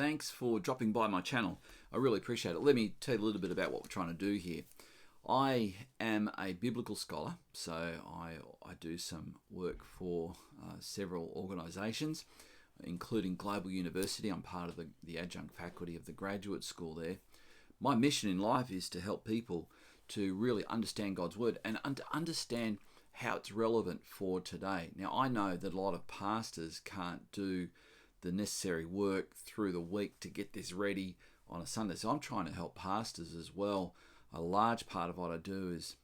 Thanks for dropping by my channel. I really appreciate it. Let me tell you a little bit about what we're trying to do here. I am a biblical scholar, so I do some work for several organisations, including Global University. I'm part of the adjunct faculty of the graduate school there. My mission in life is to help people to really understand God's Word and to understand how it's relevant for today. Now, I know that a lot of pastors can't do the necessary work through the week to get this ready on a Sunday, so I'm trying to help pastors as well. A large part of what I do is,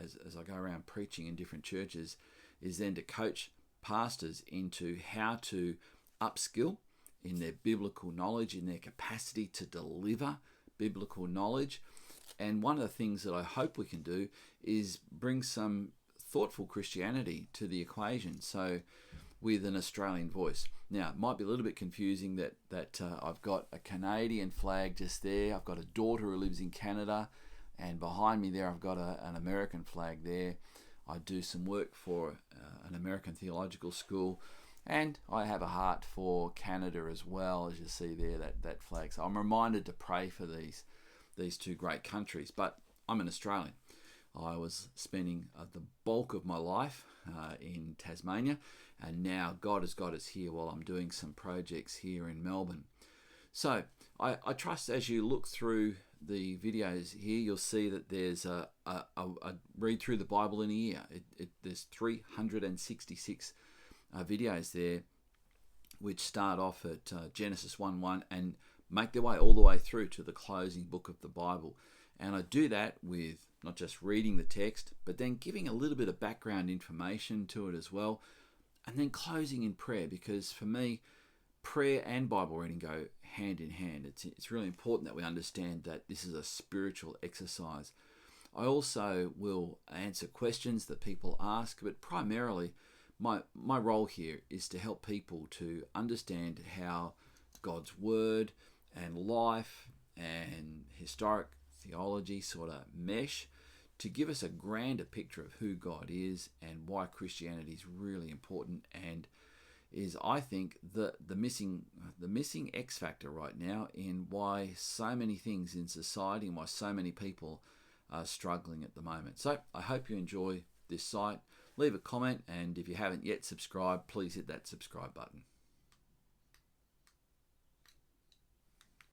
as I go around preaching in different churches, is then to coach pastors into how to upskill in their biblical knowledge, in their capacity to deliver biblical knowledge. And one of the things that I hope we can do is bring some thoughtful Christianity to the equation, so with an Australian voice. Now, it might be a little bit confusing that I've got a Canadian flag just there. I've got a daughter who lives in Canada, and behind me there I've got an American flag there. I do some work for an American theological school, and I have a heart for Canada as well, as you see there, that flag. So I'm reminded to pray for these two great countries. But I'm an Australian. I was spending the bulk of my life in Tasmania, and now God has got us here while I'm doing some projects here in Melbourne. So I trust as you look through the videos here, you'll see that there's a read through the Bible in a year. There's 366 videos there, which start off at Genesis 1:1 and make their way all the way through to the closing book of the Bible. And I do that with not just reading the text, but then giving a little bit of background information to it as well, and then closing in prayer, because for me, prayer and Bible reading go hand in hand. It's really important that we understand that this is a spiritual exercise. I also will answer questions that people ask, but primarily my role here is to help people to understand how God's Word and life and historic theology sort of mesh to give us a grander picture of who God is and why Christianity is really important, and is, I think, the missing X factor right now in why so many things in society and why so many people are struggling at the moment. So I hope you enjoy this site. Leave a comment, and if you haven't yet subscribed, please hit that subscribe button.